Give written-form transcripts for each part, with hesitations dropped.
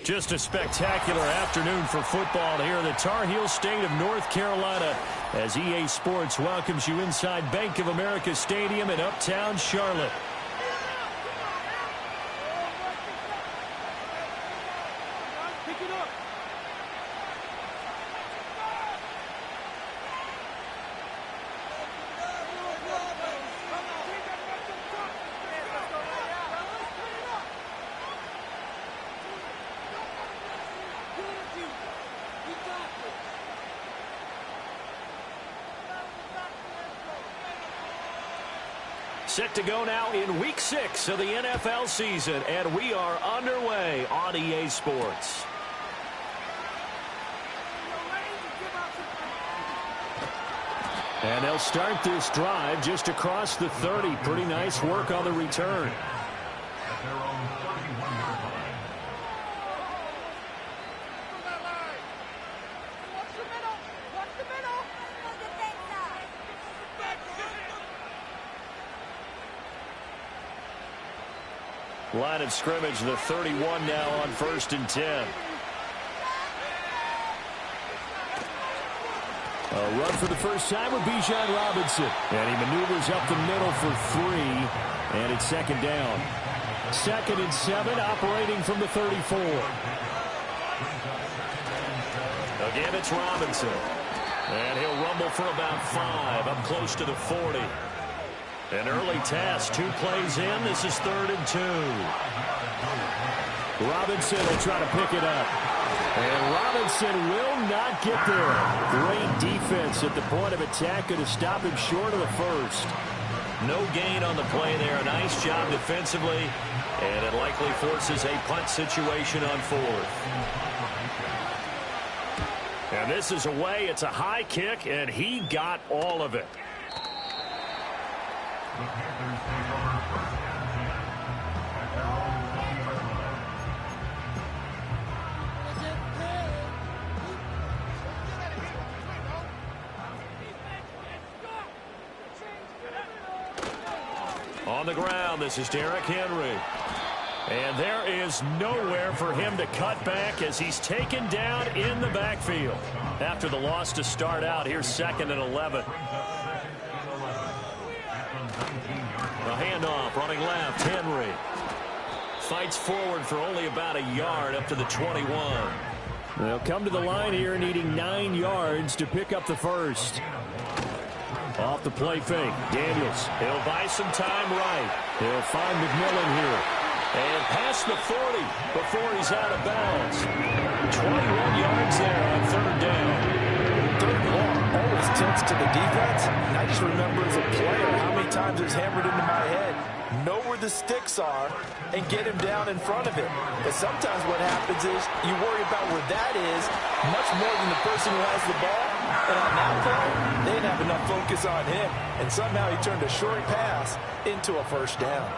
Just a spectacular afternoon for football here in the Tar Heel state of North Carolina as EA Sports welcomes you inside Bank of America Stadium in Uptown Charlotte. Set to go now in Week 6 of the NFL season, and we are underway on EA Sports. And they'll start this drive just across the 30. Pretty nice work on the return. Line of scrimmage, the 31 now on 1st and 10. A run for the first time with Bijan Robinson. And he maneuvers up the middle for 3. And it's 2nd down. 2nd and 7, operating from the 34. Again, it's Robinson. And he'll rumble for about 5, up close to the 40. An early test, 2 plays in. This is 3rd and 2. Robinson will try to pick it up. And Robinson will not get there. Great defense at the point of attack to stop him short of the first. No gain on the play there. A nice job defensively. And it likely forces a punt situation on 4th. And this is away. It's a high kick, and he got all of it. On the ground, this is Derrick Henry. And there is nowhere for him to cut back as he's taken down in the backfield. After the loss to start out, here's 2nd and 11. A handoff, running left, Henry. Fights forward for only about a yard up to the 21. They'll come to the line here needing 9 yards to pick up the first. Off the play fake, Daniels. He'll buy some time right. He'll find McMillan here. And past the 40 before he's out of bounds. 21 yards there on 3rd down. 3rd and long always tilts to the defense. And I just remember as a player how many times it was hammered into my head. Know where the sticks are and get him down in front of it. But sometimes what happens is you worry about where that is much more than the person who has the ball. And on that play, they didn't have enough focus on him. And somehow he turned a short pass into a 1st down.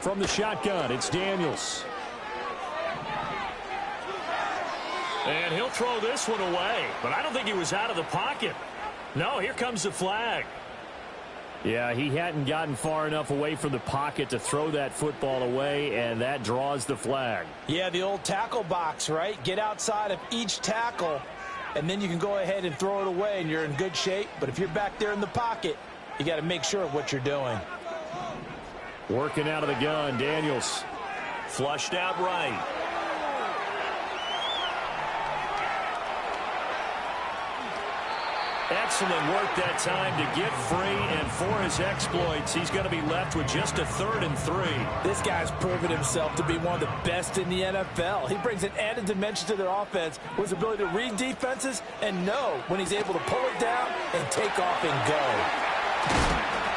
From the shotgun, it's Daniels. And he'll throw this one away, but I don't think he was out of the pocket. No, here comes the flag. Yeah, he hadn't gotten far enough away from the pocket to throw that football away, and that draws the flag. Yeah, the old tackle box, right? Get outside of each tackle, and then you can go ahead and throw it away, and you're in good shape. But if you're back there in the pocket, you got to make sure of what you're doing. Working out of the gun, Daniels. Flushed out right. Excellent work that time to get free, and for his exploits, he's going to be left with just a 3rd and 3. This guy's proven himself to be one of the best in the NFL. He brings an added dimension to their offense with his ability to read defenses and know when he's able to pull it down and take off and go.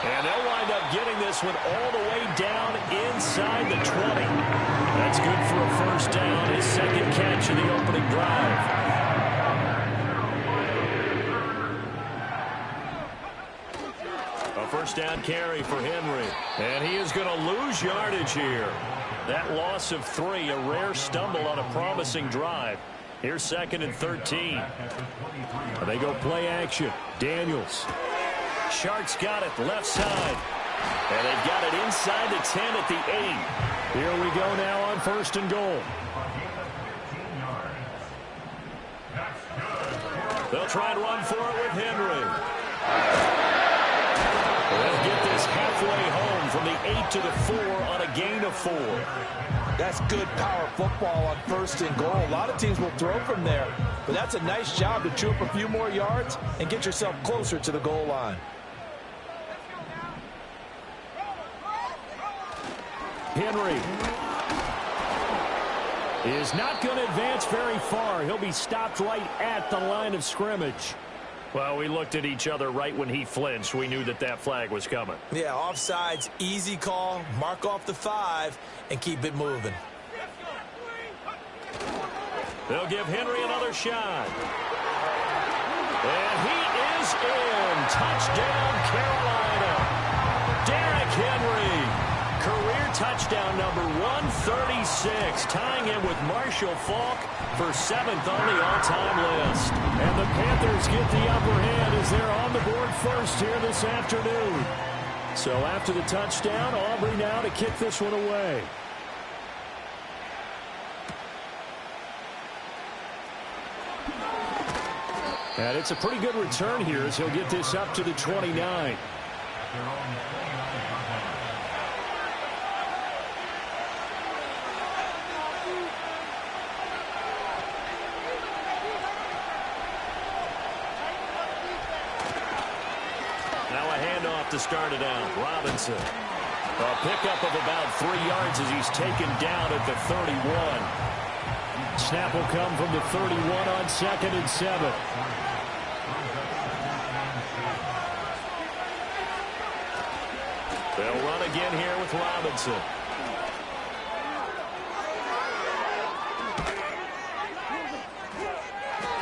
And they'll wind up getting this one all the way down inside the 20. That's good for a 1st down, his 2nd catch of the opening drive. A 1st down carry for Henry. And he is going to lose yardage here. That loss of 3, a rare stumble on a promising drive. Here's 2nd and 13. They go play action. Daniels. Shark's got it left side. And they've got it inside the 10 at the 8. Here we go now on 1st and goal. They'll try and run for it with Henry. They'll get this halfway home from the 8 to the 4 on a gain of 4. That's good power football on 1st and goal. A lot of teams will throw from there, but that's a nice job to chew up a few more yards and get yourself closer to the goal line. Henry is not going to advance very far. He'll be stopped right at the line of scrimmage. Well, we looked at each other right when he flinched. We knew that that flag was coming. Yeah, offsides, easy call. Mark off the 5 and keep it moving. They'll give Henry another shot. And he is in. Touchdown, Carolina. Derrick Henry. Career touchdown number 136, tying him with Marshall Faulk for 7th on the all-time list. And the Panthers get the upper hand as they're on the board first here this afternoon. So after the touchdown, Aubrey now to kick this one away. And it's a pretty good return here as he'll get this up to the 29. To start it out, Robinson. A pickup of about 3 yards as he's taken down at the 31. Snap will come from the 31 on 2nd and 7. They'll run again here with Robinson.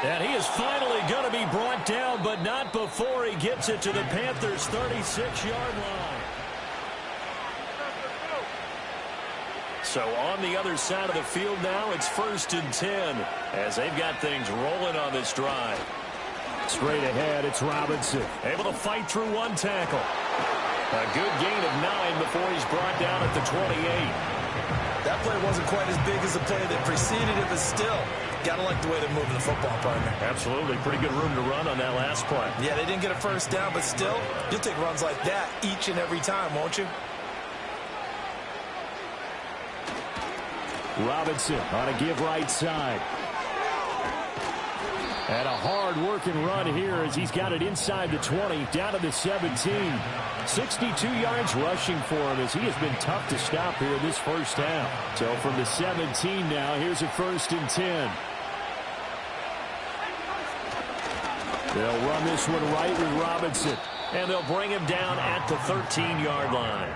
And he is finally going to be brought down, but not before he gets it to the Panthers' 36-yard line. So on the other side of the field now, it's 1st and 10 as they've got things rolling on this drive. Straight ahead, it's Robinson. Able to fight through one tackle. A good gain of 9 before he's brought down at the 28. That play wasn't quite as big as the play that preceded it, but still, gotta like the way they're moving the football, partner. Absolutely. Pretty good room to run on that last play. Yeah, they didn't get a first down, but still, you'll take runs like that each and every time, won't you? Robinson on a give right side. And a hard-working run here as he's got it inside the 20, down to the 17. 62 yards rushing for him as he has been tough to stop here this first half. So from the 17 now, here's a 1st and 10. They'll run this one right with Robinson. And they'll bring him down at the 13-yard line.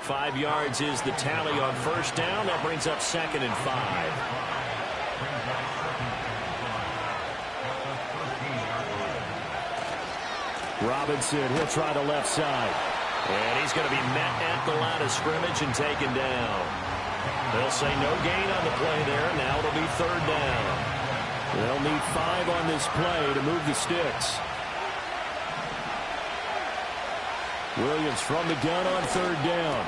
5 yards is the tally on first down. That brings up 2nd and 5. Robinson, he'll try the left side. And he's going to be met at the line of scrimmage and taken down. They'll say no gain on the play there. Now it'll be 3rd down. They'll need 5 on this play to move the sticks. Williams from the gun on 3rd down.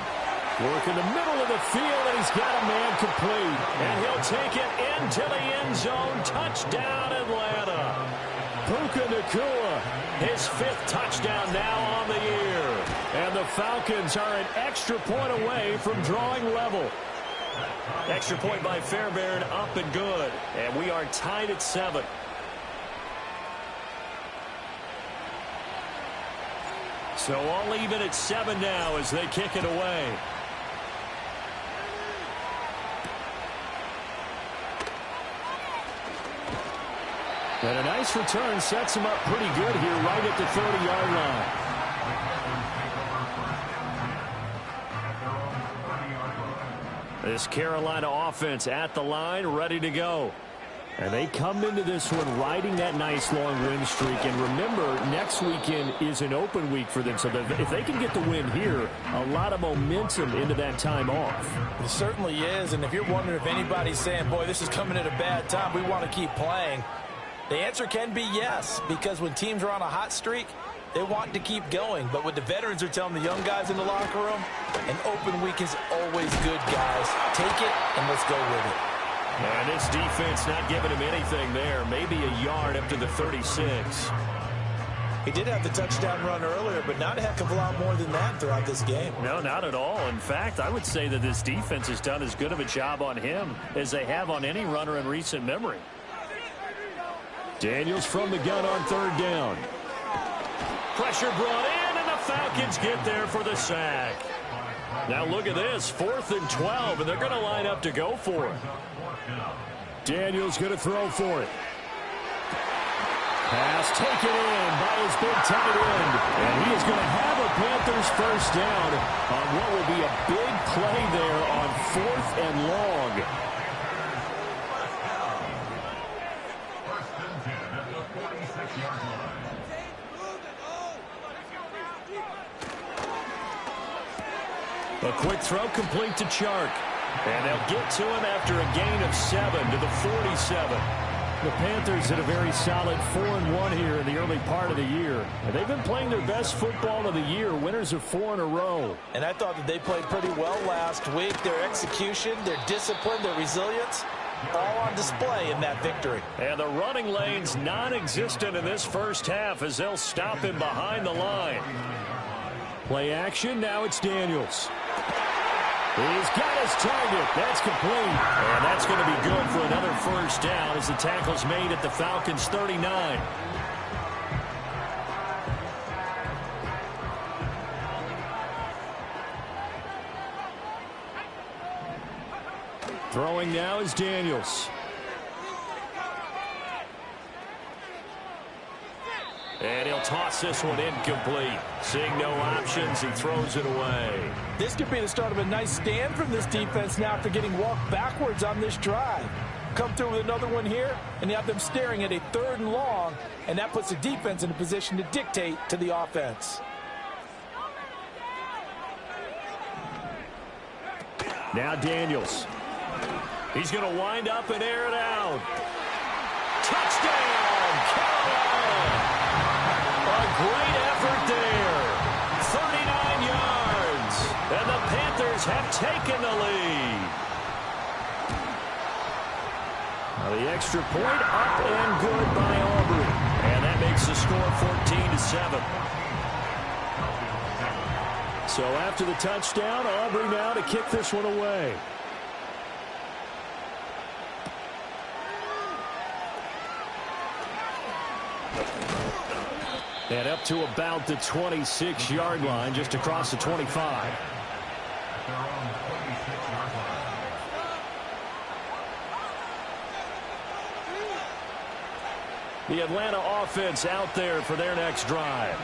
Work in the middle of the field, and he's got a man complete. And he'll take it into the end zone. Touchdown, Atlanta. Puka Nacua, his 5th touchdown now on the year. And the Falcons are an extra point away from drawing level. Extra point by Fairbairn, up and good. And we are tied at 7. So all even at 7 now as they kick it away. And a nice return sets him up pretty good here right at the 30-yard line. This Carolina offense at the line, ready to go. And they come into this one riding that nice long win streak. And remember, next weekend is an open week for them. So if they can get the win here, a lot of momentum into that time off. It certainly is. And if you're wondering if anybody's saying, boy, this is coming at a bad time, we want to keep playing, the answer can be yes. Because when teams are on a hot streak, they want to keep going. But what the veterans are telling the young guys in the locker room, an open week is always good, guys. Take it and let's go with it. And this defense not giving him anything there. Maybe a yard up to the 36. He did have the touchdown run earlier, but not a heck of a lot more than that throughout this game. No, not at all. In fact, I would say that this defense has done as good of a job on him as they have on any runner in recent memory. Daniels from the gun on third down. Pressure brought in, and the Falcons get there for the sack. Now look at this, 4th and 12, and they're going to line up to go for it. Daniels going to throw for it. Pass taken in by his big tight end. And he is going to have a Panthers first down on what will be a big play there on 4th and long. A quick throw complete to Chark. And they'll get to him after a gain of 7 to the 47. The Panthers had a very solid 4-1 here in the early part of the year. And they've been playing their best football of the year, winners of 4 in a row. And I thought that they played pretty well last week. Their execution, their discipline, their resilience, all on display in that victory. And the running lane's non-existent in this first half as they'll stop him behind the line. Play action, now it's Daniels. He's got his target. That's complete. And that's going to be good for another first down as the tackle's made at the Falcons' 39. Throwing now is Daniels. And he'll toss this one incomplete. Seeing no options, he throws it away. This could be the start of a nice stand from this defense now after getting walked backwards on this drive. Come through with another one here, and you have them staring at a 3rd and long, and that puts the defense in a position to dictate to the offense. Now Daniels. He's going to wind up and air it out. Touchdown, Carolina! A great effort there. 39 yards. And the Panthers have taken the lead. Now the extra point up and good by Aubrey. And that makes the score 14-7. So after the touchdown, Aubrey now to kick this one away. And up to about the 26-yard line, just across the 25. The Atlanta offense out there for their next drive.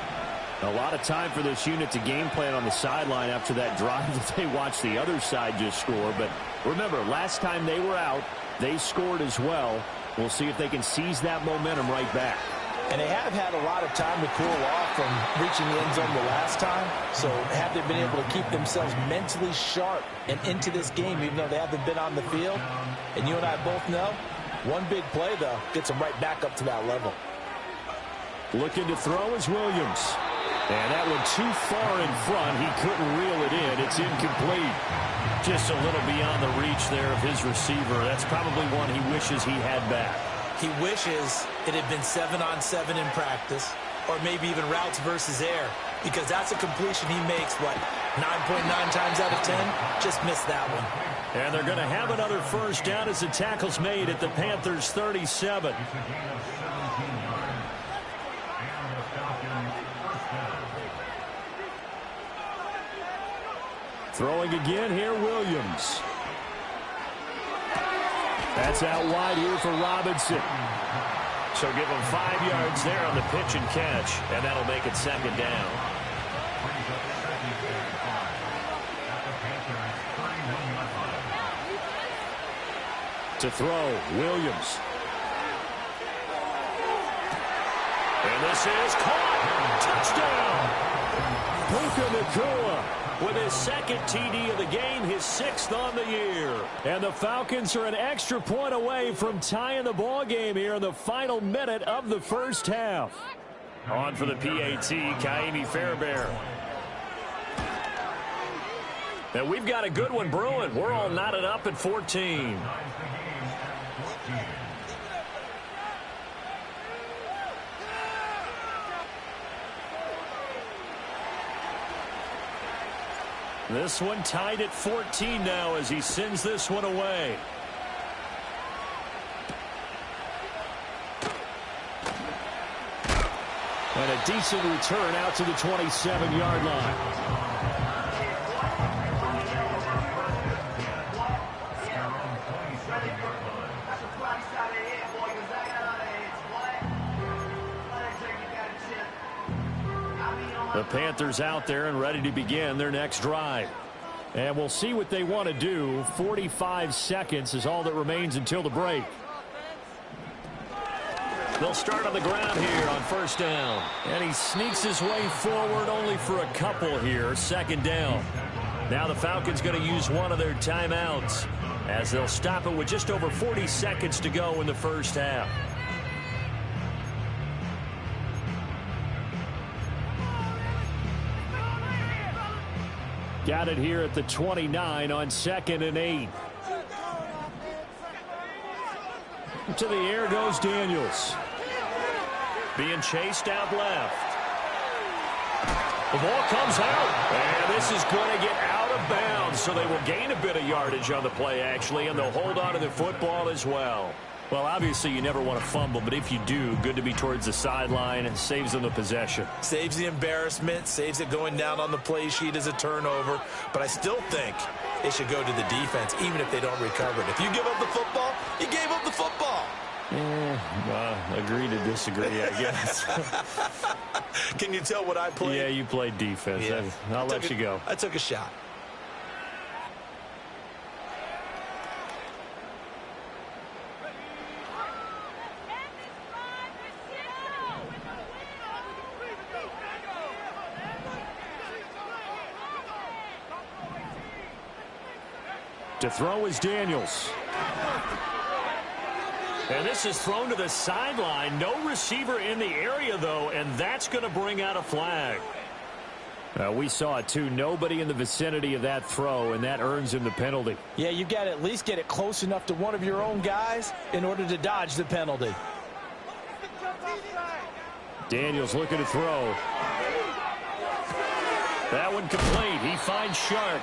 A lot of time for this unit to game plan on the sideline after that drive that they watched the other side just score. But remember, last time they were out, they scored as well. We'll see if they can seize that momentum right back. And they have had a lot of time to cool off from reaching the end zone the last time. So have they been able to keep themselves mentally sharp and into this game, even though they haven't been on the field? And you and I both know, one big play, though, gets them right back up to that level. Looking to throw is Williams. And that one too far in front. He couldn't reel it in. It's incomplete. Just a little beyond the reach there of his receiver. That's probably one he wishes he had back. He wishes it had been 7-on-7 in practice, or maybe even routes versus air, because that's a completion he makes, 9.9 times out of 10? Just missed that one. And they're going to have another first down as the tackle's made at the Panthers' 37. Throwing again here, Williams. That's out wide here for Robinson. So give him 5 yards there on the pitch and catch, and that'll make it second down. To throw, Williams. And this is caught. Touchdown. Puka Nacua with his second TD of the game, his 6th on the year. And the Falcons are an extra point away from tying the ball game here in the final minute of the first half. On for the PAT, Kaimi Fairbairn. Now we've got a good one brewing. We're all knotted up at 14. This one tied at 14 now as he sends this one away. And a decent return out to the 27-yard line. The Panthers out there and ready to begin their next drive. And we'll see what they want to do. 45 seconds is all that remains until the break. They'll start on the ground here on first down. And he sneaks his way forward only for a couple here. Second down. Now the Falcons going to use one of their timeouts as they'll stop it with just over 40 seconds to go in the first half. Got it here at the 29 on 2nd and 8. To the air goes Daniels. Being chased out left. The ball comes out. And this is going to get out of bounds, so they will gain a bit of yardage on the play, actually, and they'll hold on to the football as well. Well, obviously, you never want to fumble, but if you do, good to be towards the sideline. It saves them the possession. Saves the embarrassment, saves it going down on the play sheet as a turnover. But I still think it should go to the defense, even if they don't recover it. If you give up the football, you gave up the football. Agree to disagree, I guess. Can you tell what I played? Yeah, you played defense. Yeah. I'll let you go. I took a shot. To throw is Daniels. And this is thrown to the sideline. No receiver in the area, though, and that's going to bring out a flag. We saw it, too. Nobody in the vicinity of that throw, and that earns him the penalty. Yeah, you've got to at least get it close enough to one of your own guys in order to dodge the penalty. Daniels looking to throw. That one complete. He finds Sharp.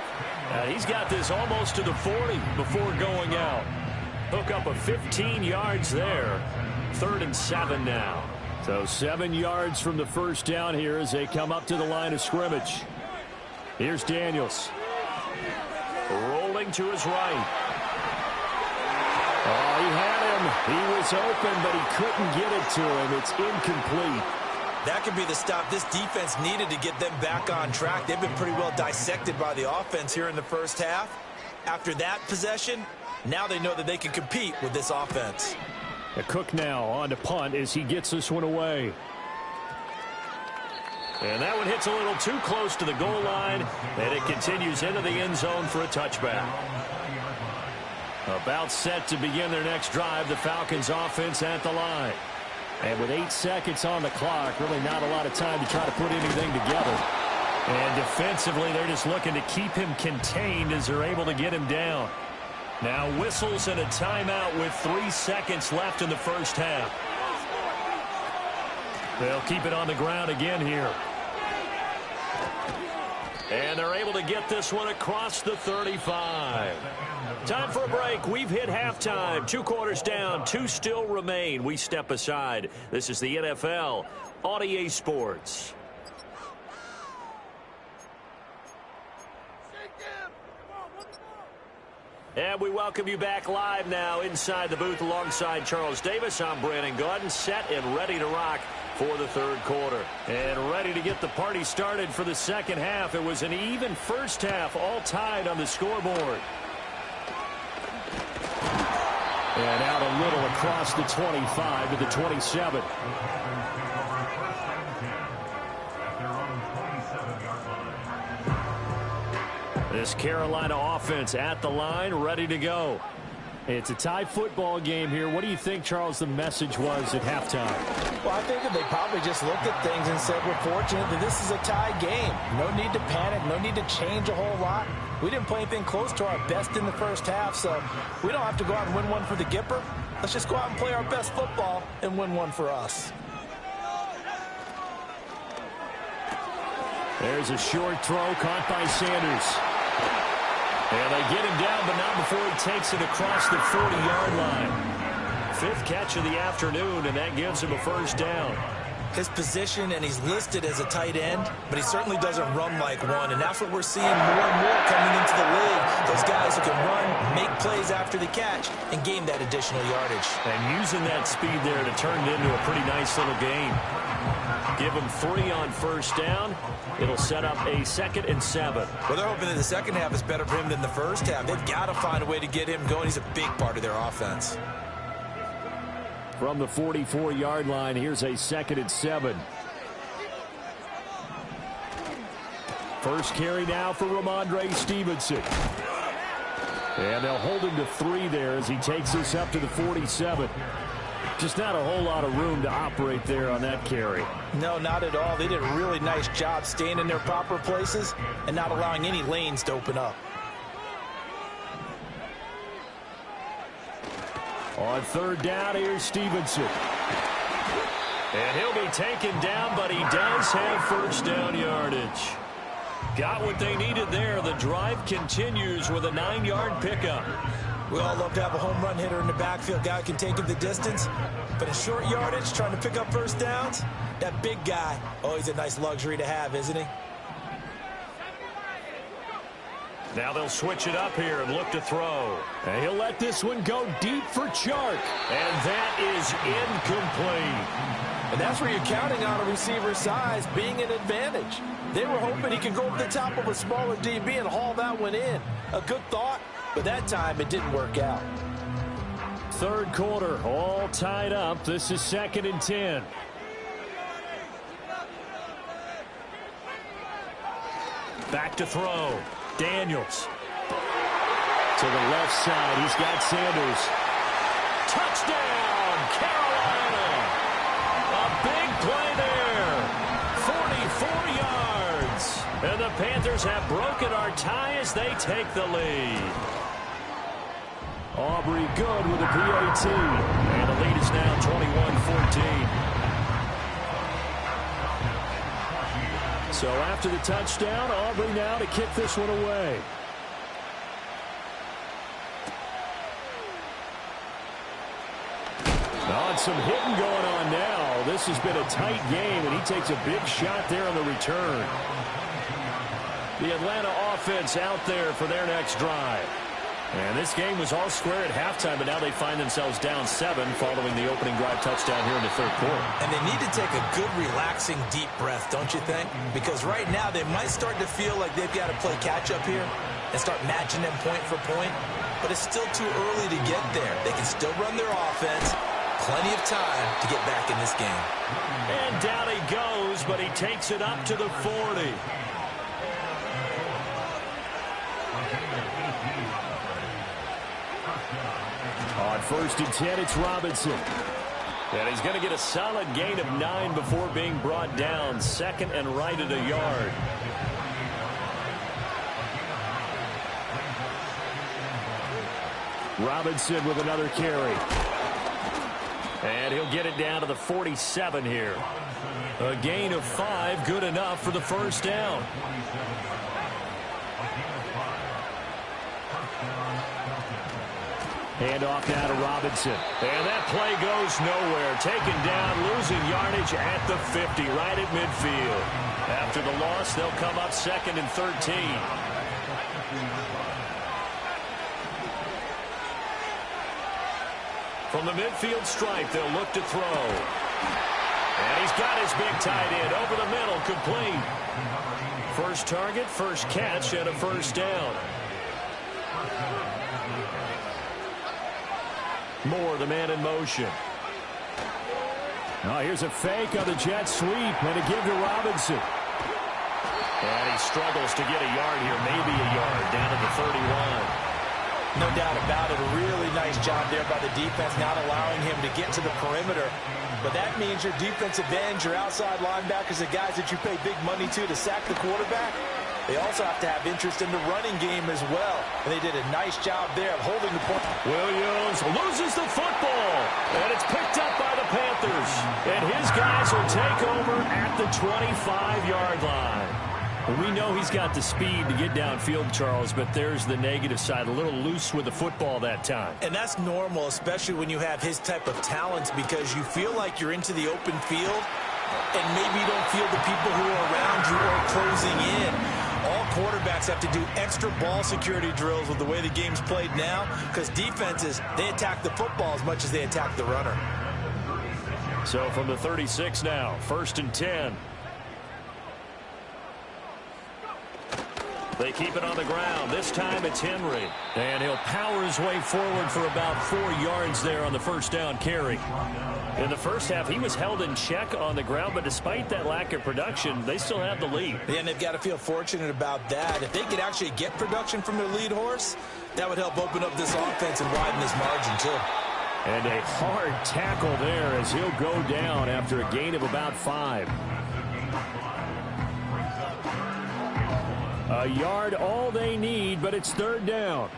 He's got this almost to the 40 before going out. Hook up of 15 yards there. 3rd and 7 now. So 7 yards from the first down here as they come up to the line of scrimmage. Here's Daniels. Rolling to his right. Oh, he had him. He was open, but he couldn't get it to him. It's incomplete. That could be the stop this defense needed to get them back on track. They've been pretty well dissected by the offense here in the first half. After that possession, now they know that they can compete with this offense. Cook now on to punt as he gets this one away. And that one hits a little too close to the goal line, and it continues into the end zone for a touchback. About set to begin their next drive, the Falcons offense at the line. And with 8 seconds on the clock, really not a lot of time to try to put anything together. And defensively, they're just looking to keep him contained as they're able to get him down. Now whistles and a timeout with 3 seconds left in the first half. They'll keep it on the ground again here. And they're able to get this one across the 35. Time for a break. We've hit halftime. 2 quarters down. 2 still remain. We step aside. This is the NFL on EA Sports. And we welcome you back live now inside the booth alongside Charles Davis. I'm Brandon Gaudin, set and ready to rock for the third quarter. And ready to get the party started for the second half. It was an even first half, all tied on the scoreboard. And out a little across the 25 to the 27. This Carolina offense at the line, ready to go. It's a tie football game here. What do you think, Charles, the message was at halftime? Well, I think that they probably just looked at things and said, we're fortunate that this is a tie game. No need to panic. No need to change a whole lot. We didn't play anything close to our best in the first half, so we don't have to go out and win one for the Gipper. Let's just go out and play our best football and win one for us. There's a short throw caught by Sanders. And they get him down, but not before he takes it across the 40-yard line. 5th catch of the afternoon, and that gives him a first down. His position, and he's listed as a tight end, but he certainly doesn't run like one, and that's what we're seeing more and more coming into the league. Those guys who can run, make plays after the catch, and gain that additional yardage. And using that speed there to turn it into a pretty nice little game. Give him 3 on first down. It'll set up a 2nd and 7. Well, they're hoping that the second half is better for him than the first half. They've got to find a way to get him going. He's a big part of their offense. From the 44-yard line, here's a 2nd and 7. First carry now for Ramondre Stevenson. And they'll hold him to 3 there as he takes this up to the 47. Just not a whole lot of room to operate there on that carry. No, not at all. They did a really nice job staying in their proper places and not allowing any lanes to open up. On 3rd down, here's Stevenson. And he'll be taken down, but he does have first down yardage. Got what they needed there. The drive continues with a 9-yard pickup. We all love to have a home run hitter in the backfield. Guy can take it the distance. But in short yardage, trying to pick up first downs, that big guy, oh, he's a nice luxury to have, isn't he? Now they'll switch it up here and look to throw. And he'll let this one go deep for Chark. And that is incomplete. And that's where you're counting on a receiver's size being an advantage. They were hoping he could go over the top of a smaller DB and haul that one in. A good thought, but that time it didn't work out. 3rd quarter, all tied up. This is 2nd and 10. Back to throw. Daniels. To the left side, he's got Sanders. Touchdown, Carolina. A big play there. 44 yards. And the Panthers have broken our tie as they take the lead. Aubrey good with a PAT. And the lead is now 21-14. So after the touchdown, Aubrey now to kick this one away. And some hitting going on now. This has been a tight game, and he takes a big shot there on the return. The Atlanta offense out there for their next drive. And this game was all square at halftime, but now they find themselves down 7 following the opening drive touchdown here in the 3rd quarter. And they need to take a good, relaxing, deep breath, don't you think? Because right now they might start to feel like they've got to play catch-up here and start matching them point for point. But it's still too early to get there. They can still run their offense. Plenty of time to get back in this game. And down he goes, but he takes it up to the 40. On 1st and 10, it's Robinson. And he's going to get a solid gain of 9 before being brought down. 2nd and right at a yard. Robinson with another carry. And he'll get it down to the 47 here. A gain of 5, good enough for the first down. Handoff now to Robinson. And that play goes nowhere. Taken down, losing yardage at the 50, right at midfield. After the loss, they'll come up 2nd and 13. From the midfield stripe, they'll look to throw. And he's got his big tight end over the middle, complete. First target, first catch, and a first down. Moore, the man in motion. Oh, here's a fake on the jet sweep and a give to Robinson. And he struggles to get a yard here, maybe a yard, down to the 31. No doubt about it. A really nice job there by the defense, not allowing him to get to the perimeter. But that means your defensive ends, your outside linebackers, the guys that you pay big money to sack the quarterback, they also have to have interest in the running game as well. And they did a nice job there of holding the point. Williams loses the football, and it's picked up by the Panthers. And his guys will take over at the 25-yard line. Well, we know he's got the speed to get downfield, Charles, but there's the negative side, a little loose with the football that time. And that's normal, especially when you have his type of talents, because you feel like you're into the open field, and maybe you don't feel the people who are around you are closing in. All quarterbacks have to do extra ball security drills with the way the game's played now, because defenses, they attack the football as much as they attack the runner. So from the 36 now, 1st and 10. They keep it on the ground. This time it's Henry. And he'll power his way forward for about 4 yards there on the first down carry. In the first half, he was held in check on the ground, but despite that lack of production, they still have the lead. Yeah, and they've got to feel fortunate about that. If they could actually get production from their lead horse, that would help open up this offense and widen this margin too. And a hard tackle there as he'll go down after a gain of about 5. A yard, all they need, but it's 3rd down.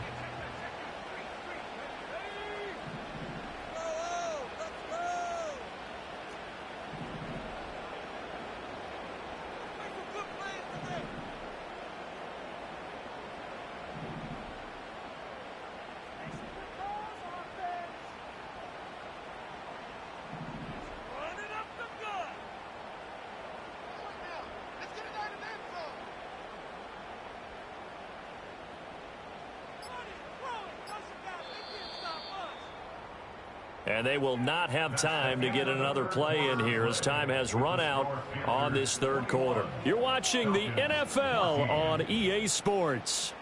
And they will not have time to get another play in here as time has run out on this 3rd quarter. You're watching the NFL on EA Sports.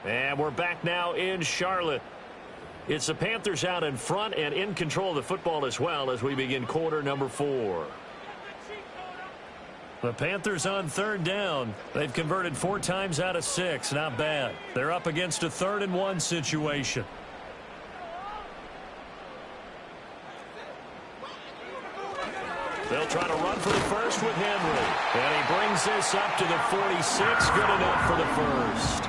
And we're back now in Charlotte. It's the Panthers out in front and in control of the football as well as we begin quarter number 4. The Panthers on 3rd down. They've converted 4 times out of 6. Not bad. They're up against a 3rd and 1 situation. They'll try to run for the first with Henry. And he brings this up to the 46. Good enough for the first.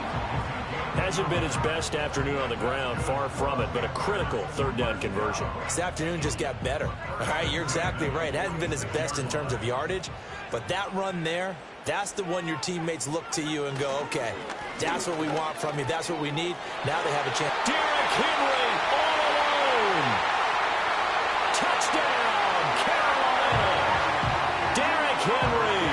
Hasn't been his best afternoon on the ground. Far from it, but a critical 3rd down conversion. This afternoon just got better. All right, you're exactly right. It hasn't been his best in terms of yardage, but that run there, that's the one your teammates look to you and go, okay, that's what we want from you. That's what we need. Now they have a chance. Derrick Henry all alone. Touchdown. Henry,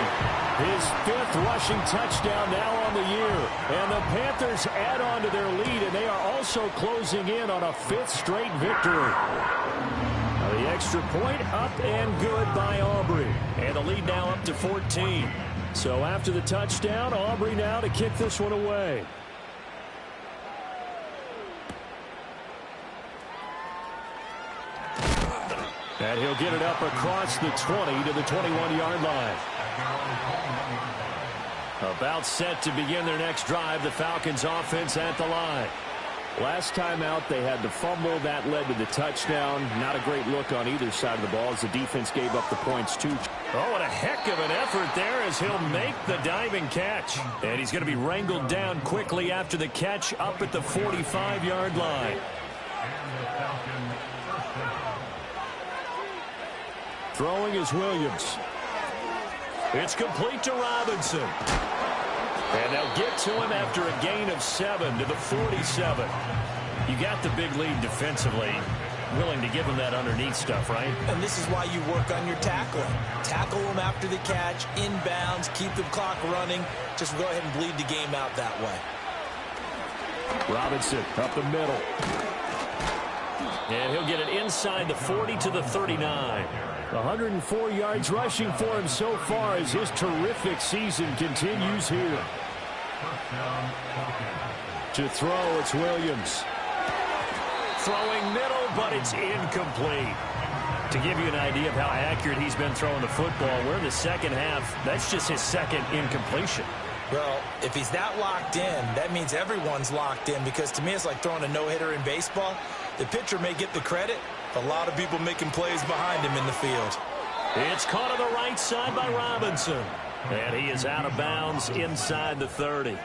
his 5th rushing touchdown now on the year. And the Panthers add on to their lead, and they are also closing in on a 5th straight victory. Now the extra point up and good by Aubrey. And the lead now up to 14. So after the touchdown, Aubrey now to kick this one away. And he'll get it up across the 20 to the 21-yard line. About set to begin their next drive, the Falcons offense at the line. Last time out, they had the fumble. That led to the touchdown. Not a great look on either side of the ball as the defense gave up the points too. Oh, what a heck of an effort there as he'll make the diving catch. And he's going to be wrangled down quickly after the catch up at the 45-yard line. Throwing is Williams. It's complete to Robinson. And they'll get to him after a gain of 7 to the 47. You got the big lead defensively. Willing to give him that underneath stuff, right? And this is why you work on your tackling. Tackle him after the catch, inbounds, keep the clock running. Just go ahead and bleed the game out that way. Robinson up the middle. And he'll get it inside the 40 to the 39. 104 yards rushing for him so far as his terrific season continues here. To throw, it's Williams. Throwing middle, but it's incomplete. To give you an idea of how accurate he's been throwing the football, we're in the second half. That's just his second incompletion. Well, if he's that locked in, that means everyone's locked in, because to me it's like throwing a no-hitter in baseball. The pitcher may get the credit, a lot of people making plays behind him in the field. It's caught on the right side by Robinson. And he is out of bounds inside the 30.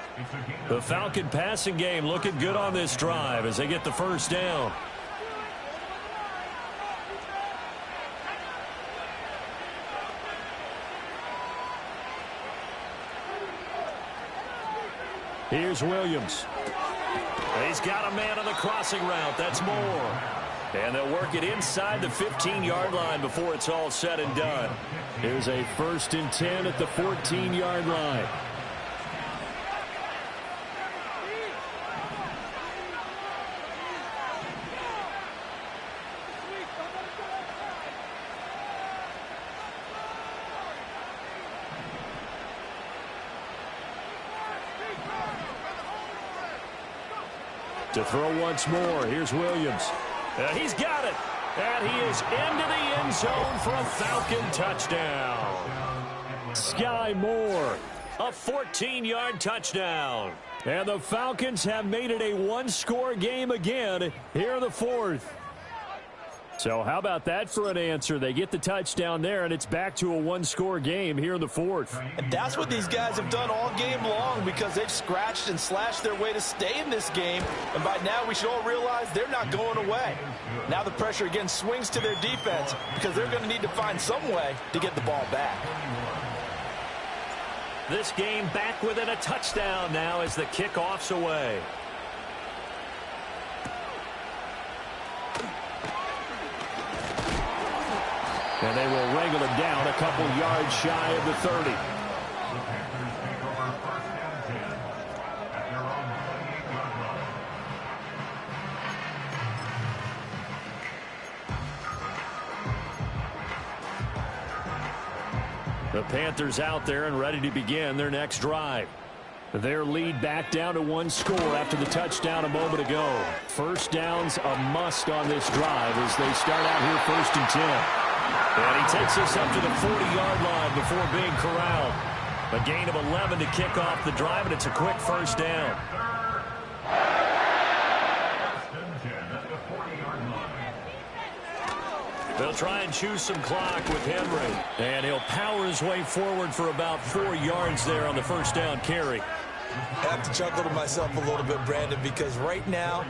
The Falcon passing game looking good on this drive as they get the first down. Here's Williams. He's got a man on the crossing route. That's Moore. And they'll work it inside the 15-yard line before it's all said and done. Here's a 1st and 10 at the 14-yard line. To throw once more, here's Williams. He's got it. And he is into the end zone for a Falcon touchdown. Sky Moore, a 14-yard touchdown. And the Falcons have made it a one-score game again here in the 4th. So how about that for an answer? They get the touchdown there, and it's back to a one-score game here in the 4th. And that's what these guys have done all game long, because they've scratched and slashed their way to stay in this game. And by now, we should all realize they're not going away. Now the pressure again swings to their defense, because they're going to need to find some way to get the ball back. This game back within a touchdown now as the kickoff's away. And they will wrangle him down a couple yards shy of the 30. The Panthers out there and ready to begin their next drive. Their lead back down to one score after the touchdown a moment ago. First down's a must on this drive as they start out here 1st and 10. And he takes us up to the 40-yard line before being corralled. A gain of 11 to kick off the drive, and it's a quick first down. They'll try and choose some clock with Henry. And he'll power his way forward for about 4 yards there on the first down carry. I have to chuckle to myself a little bit, Brandon, because right now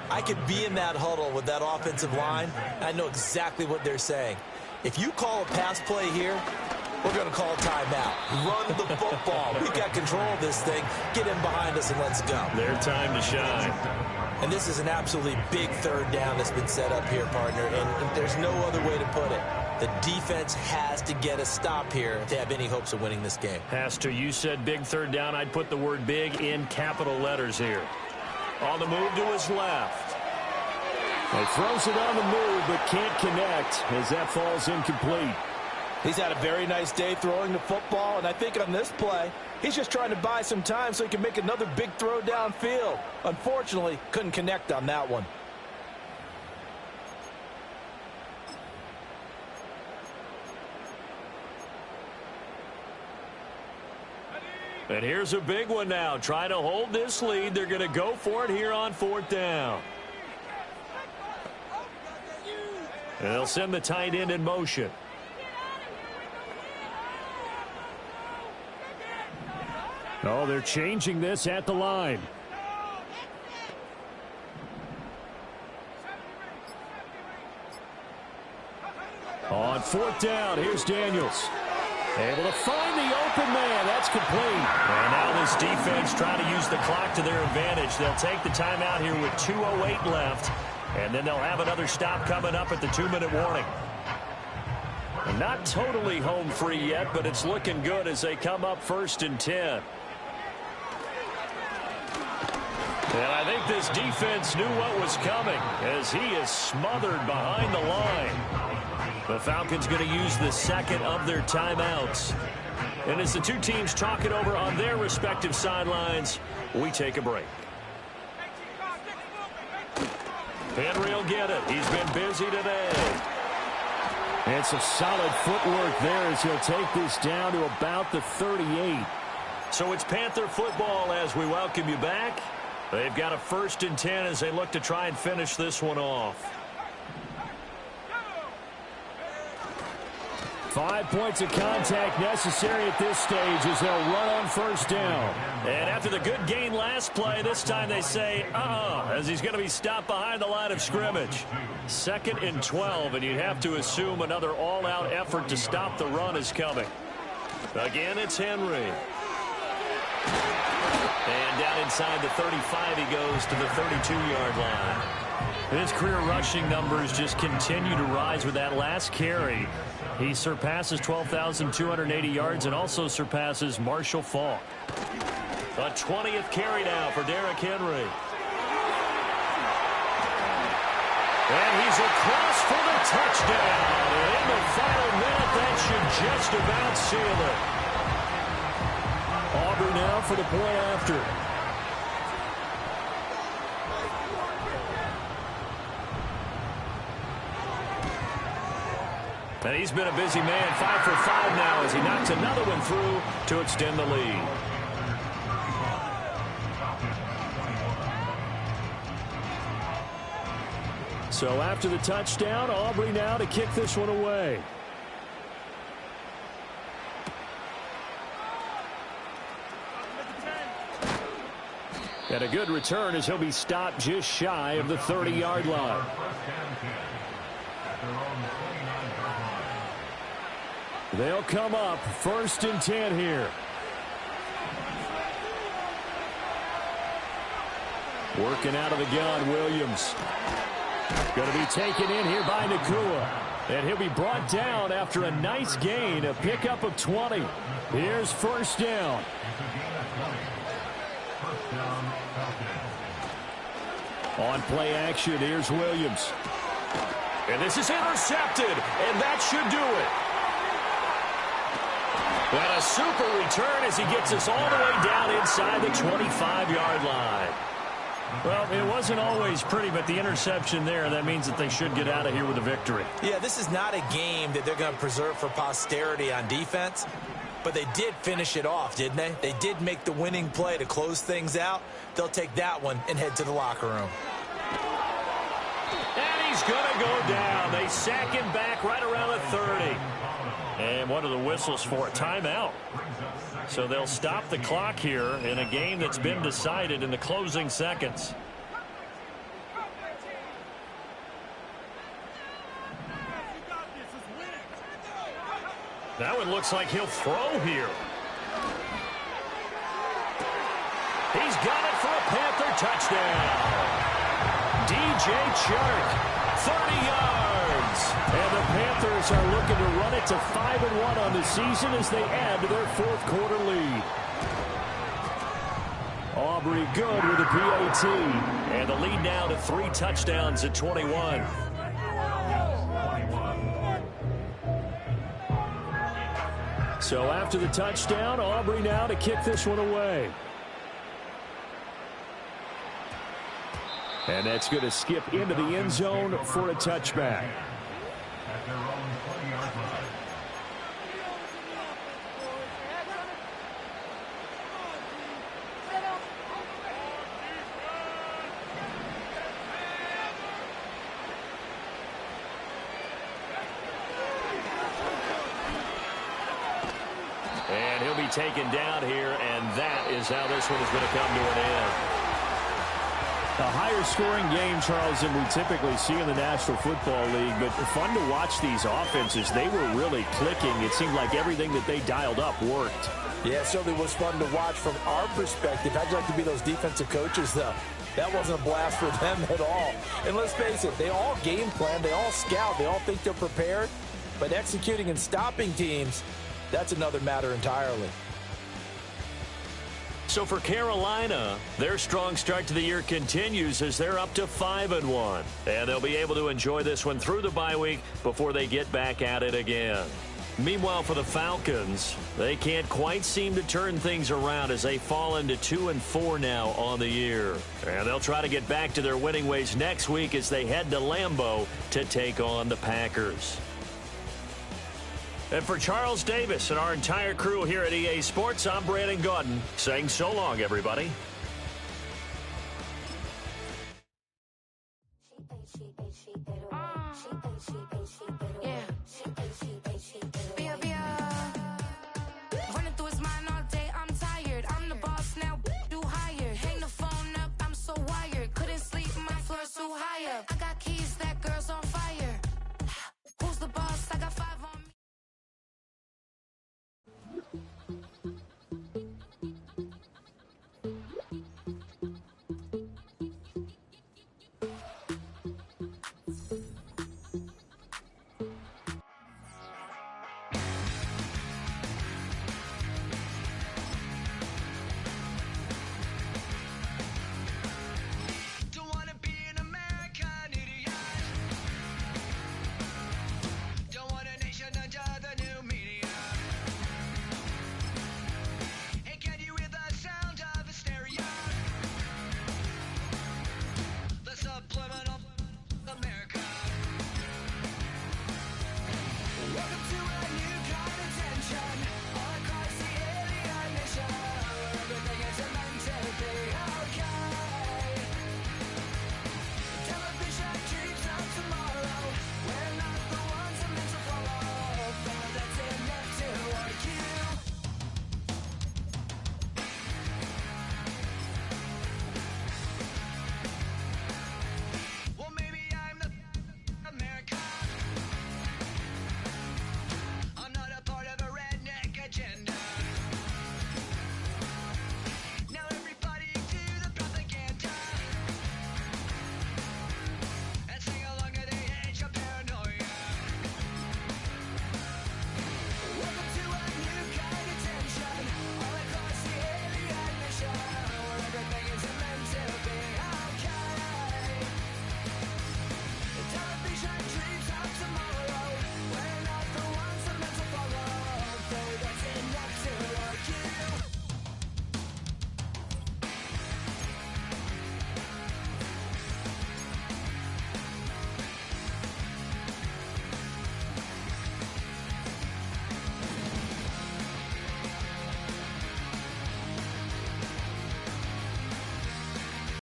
I could be in that huddle with that offensive line. I know exactly what they're saying. If you call a pass play here, we're going to call a timeout. Run the football. We've got control of this thing. Get in behind us and let's go. Their time to shine. And this is an absolutely big 3rd down that's been set up here, partner, and there's no other way to put it. The defense has to get a stop here to have any hopes of winning this game. Has to. You said big 3rd down. I'd put the word big in capital letters here. On the move to his left. He throws it on the move, but can't connect as that falls incomplete. He's had a very nice day throwing the football, and I think on this play, he's just trying to buy some time so he can make another big throw downfield. Unfortunately, couldn't connect on that one. And here's a big one now. Trying to hold this lead. They're going to go for it here on 4th down. And they'll send the tight end in motion. Oh, they're changing this at the line. On 4th down, here's Daniels. Able to find the open man. That's complete. And now this defense trying to use the clock to their advantage. They'll take the timeout here with 2:08 left. And then they'll have another stop coming up at the 2-minute warning. And not totally home free yet, but it's looking good as they come up 1st and 10. And I think this defense knew what was coming as he is smothered behind the line. The Falcons going to use the second of their timeouts. And as the two teams talk it over on their respective sidelines, we take a break. Henry will get it. He's been busy today. And some solid footwork there as he'll take this down to about the 38. So it's Panther football as we welcome you back. They've got a 1st and 10 as they look to try and finish this one off. 5 points of contact necessary at this stage as they'll run on 1st down. And after the good gain last play, this time they say, as he's going to be stopped behind the line of scrimmage. 2nd and 12, and you'd have to assume another all-out effort to stop the run is coming. Again, it's Henry. And down inside the 35, he goes to the 32-yard line. His career rushing numbers just continue to rise with that last carry. He surpasses 12,280 yards and also surpasses Marshall Faulk. A 20th carry now for Derrick Henry. And he's across for the touchdown. And in the final minute, that should just about seal it. Aubrey now for the point after. And he's been a busy man, 5 for 5 now as he knocks another one through to extend the lead. So after the touchdown, Aubrey now to kick this one away. And a good return as he'll be stopped just shy of the 30-yard line. They'll come up 1st and 10 here. Working out of the gun, Williams. Going to be taken in here by Nakua. And he'll be brought down after a nice gain, a pickup of 20. Here's 1st down. On play action, here's Williams. And this is intercepted, and that should do it. And a super return as he gets us all the way down inside the 25-yard line. Well, it wasn't always pretty, but the interception there, that means that they should get out of here with a victory. Yeah, this is not a game that they're going to preserve for posterity on defense, but they did finish it off, didn't they? They did make the winning play to close things out. They'll take that one and head to the locker room. And he's going to go down. They sack him back right around the 30. And what are the whistles for? A timeout. So they'll stop the clock here in a game that's been decided in the closing seconds. That one looks like he'll throw here. He's got it for a Panther touchdown. DJ Chark, 30 yards. And the Panthers are looking to run it to 5-1 on the season as they add to their 4th quarter lead. Aubrey good with a PAT. And the lead now to 3 touchdowns at 21. So after the touchdown, Aubrey now to kick this one away. And that's going to skip into the end zone for a touchback. And he'll be taken down here, and that is how this one is going to come to an end. A higher scoring game, Charles, than we typically see in the National Football League, but fun to watch these offenses. They were really clicking. It seemed like everything that they dialed up worked. Yeah, it certainly was fun to watch from our perspective. How'd you like to be those defensive coaches, though? That wasn't a blast for them at all. And let's face it, they all game plan, they all scout, they all think they're prepared, but executing and stopping teams, that's another matter entirely. So for Carolina, their strong start to the year continues as they're up to 5-1. And they'll be able to enjoy this one through the bye week before they get back at it again. Meanwhile, for the Falcons, they can't quite seem to turn things around as they fall into 2-4 now on the year. And they'll try to get back to their winning ways next week as they head to Lambeau to take on the Packers. And for Charles Davis and our entire crew here at EA Sports, I'm Brandon Gaudin saying so long, everybody.